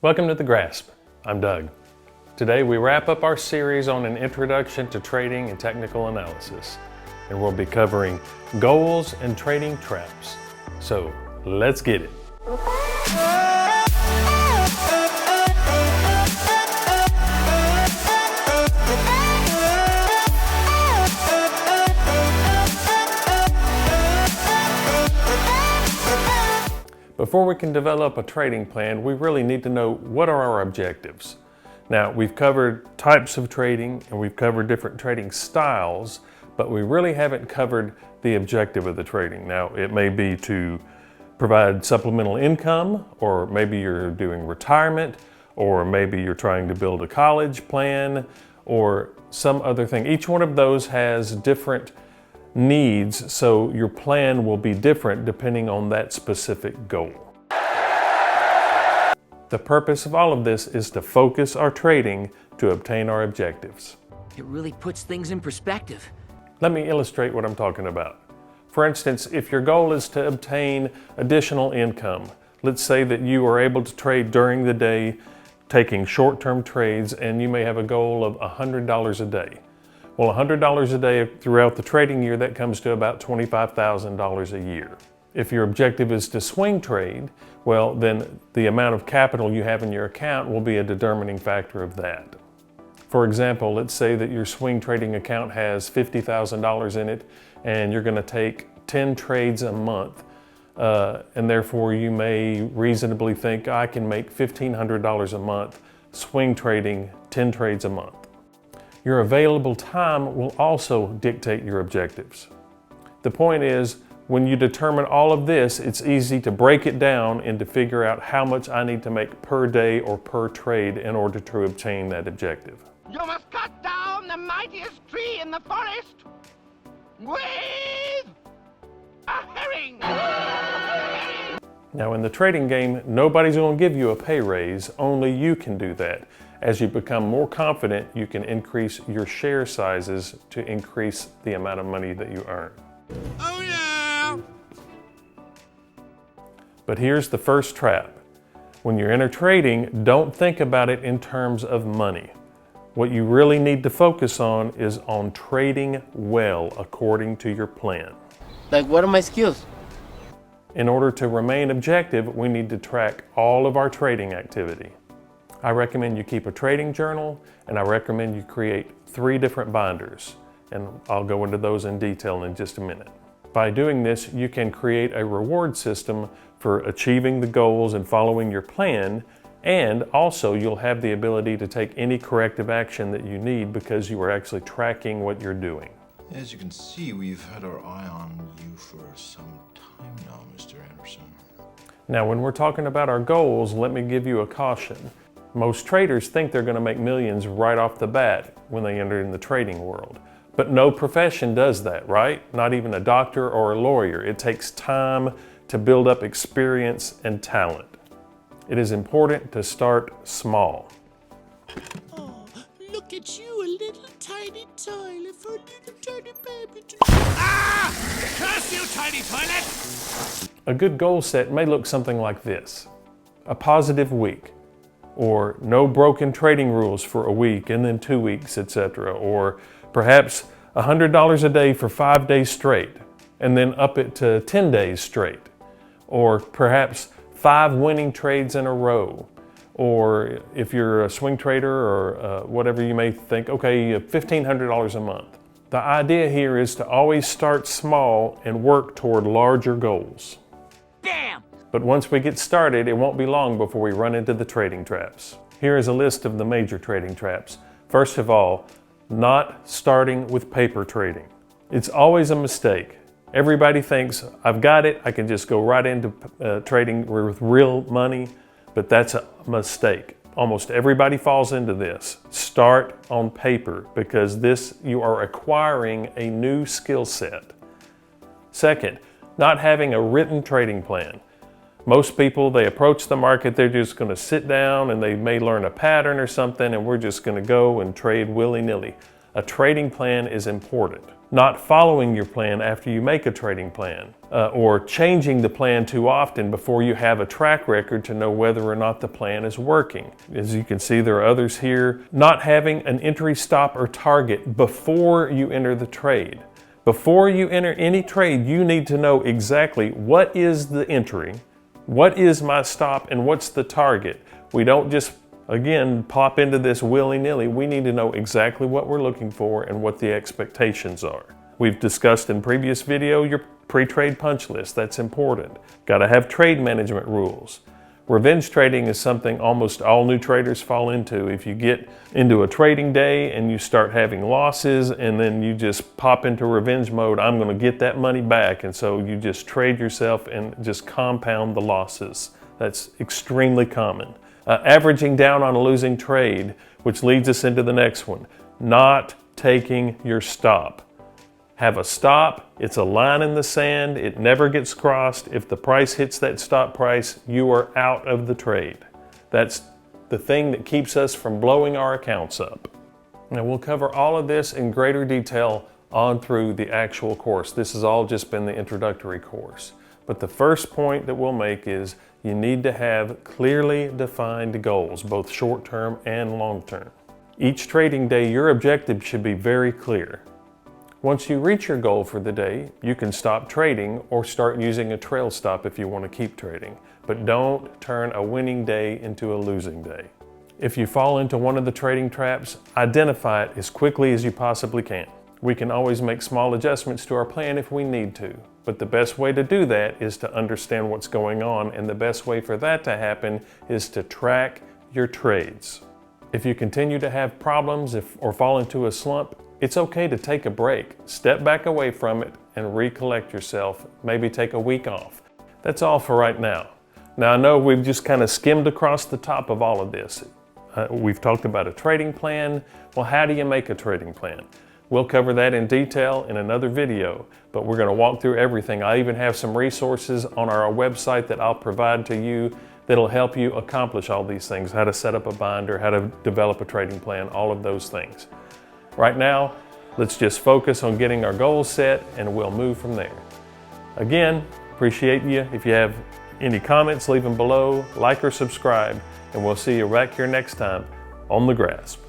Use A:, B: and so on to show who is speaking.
A: Welcome to The Grasp. I'm Doug. Today we wrap up our series on an introduction to trading and technical analysis, and we'll be covering goals and trading traps. So let's get it. Before we can develop a trading plan, we really need to know what are our objectives. Now, we've covered types of trading and we've covered different trading styles, but we really haven't covered the objective of the trading. Now, it may be to provide supplemental income, or maybe you're doing retirement, or maybe you're trying to build a college plan, or some other thing. Each one of those has different needs, so your plan will be different depending on that specific goal. The purpose of all of this is to focus our trading to obtain our objectives.
B: It really puts things in perspective.
A: Let me illustrate what I'm talking about. For instance, if your goal is to obtain additional income, let's say that you are able to trade during the day, taking short-term trades, and you may have a goal of $100 a day. Well, $100 a day throughout the trading year, that comes to about $25,000 a year. If your objective is to swing trade, well, then the amount of capital you have in your account will be a determining factor of that. For example, let's say that your swing trading account has $50,000 in it, and you're going to take 10 trades a month, and therefore you may reasonably think, I can make $1,500 a month swing trading 10 trades a month. Your available time will also dictate your objectives. The point is, when you determine all of this, it's easy to break it down and to figure out how much I need to make per day or per trade in order to obtain that objective.
C: You must cut down the mightiest tree in the forest with a herring.
A: Now, in the trading game, nobody's going to give you a pay raise, only you can do that. As you become more confident, you can increase your share sizes to increase the amount of money that you earn.
C: Oh yeah!
A: But here's the first trap. When you're in trading, don't think about it in terms of money. What you really need to focus on is on trading well according to your plan.
B: Like, what are my skills?
A: In order to remain objective, we need to track all of our trading activity. I recommend you keep a trading journal, and I recommend you create 3 different binders, and I'll go into those in detail in just a minute. By doing this, you can create a reward system for achieving the goals and following your plan, and also you'll have the ability to take any corrective action that you need because you are actually tracking what you're doing.
D: As you can see, we've had our eye on you for some time now, Mr. Anderson.
A: Now, when we're talking about our goals, let me give you a caution. Most traders think they're going to make millions right off the bat when they enter in the trading world. But no profession does that, right? Not even a doctor or a lawyer. It takes time to build up experience and talent. It is important to start small.
E: Oh, look at you, a little tiny toilet for a little tiny baby.
C: Ah! Curse you, tiny toilet!
A: A good goal set may look something like this: a positive week, or no broken trading rules for a week and then 2 weeks, etc. Or perhaps $100 a day for 5 days straight, and then up it to 10 days straight. Or perhaps 5 winning trades in a row. Or if you're a swing trader or whatever, you may think, okay, $1,500 a month. The idea here is to always start small and work toward larger goals.
B: Damn!
A: But once we get started, it won't be long before we run into the trading traps. Here is a list of the major trading traps. First of all, not starting with paper trading. It's always a mistake. Everybody thinks, I've got it, I can just go right into trading with real money, but that's a mistake. Almost everybody falls into this. Start on paper, because you are acquiring a new skill set. Second, not having a written trading plan. Most people, they approach the market, they're just going to sit down and they may learn a pattern or something, and we're just going to go and trade willy-nilly. A trading plan is important. not following your plan after you make a trading plan, or changing the plan too often before you have a track record to know whether or not the plan is working. As you can see, there are others here. Not having an entry, stop, or target before you enter the trade. Before you enter any trade, you need to know exactly what is the entry, what is my stop, and what's the target. We don't just, again, pop into this willy-nilly. We need to know exactly what we're looking for and what the expectations are. We've discussed in previous video your pre-trade punch list. That's important. Got to have trade management rules. Revenge trading is something almost all new traders fall into. If you get into a trading day and you start having losses and then you just pop into revenge mode, I'm going to get that money back. And so you just trade yourself and just compound the losses. That's extremely common. Averaging down on a losing trade, which leads us into the next one. Not taking your stop. Have a stop, it's a line in the sand, it never gets crossed. If the price hits that stop price, you are out of the trade. That's the thing that keeps us from blowing our accounts up. Now we'll cover all of this in greater detail on through the actual course. This has all just been the introductory course. But the first point that we'll make is you need to have clearly defined goals, both short-term and long-term. Each trading day, your objective should be very clear. Once you reach your goal for the day, you can stop trading or start using a trail stop if you want to keep trading. But don't turn a winning day into a losing day. If you fall into one of the trading traps, identify it as quickly as you possibly can. We can always make small adjustments to our plan if we need to, but the best way to do that is to understand what's going on, and the best way for that to happen is to track your trades. If you continue to have problems or fall into a slump, it's okay to take a break, step back away from it, and recollect yourself, maybe take a week off. That's all for right now. Now I know we've just kind of skimmed across the top of all of this. We've talked about a trading plan. Well, how do you make a trading plan? We'll cover that in detail in another video, but we're going to walk through everything. I even have some resources on our website that I'll provide to you that'll help you accomplish all these things, how to set up a binder, how to develop a trading plan, all of those things. Right now, let's just focus on getting our goals set and we'll move from there. Again, appreciate you. If you have any comments, leave them below, like or subscribe, and we'll see you back here next time on The Grasp.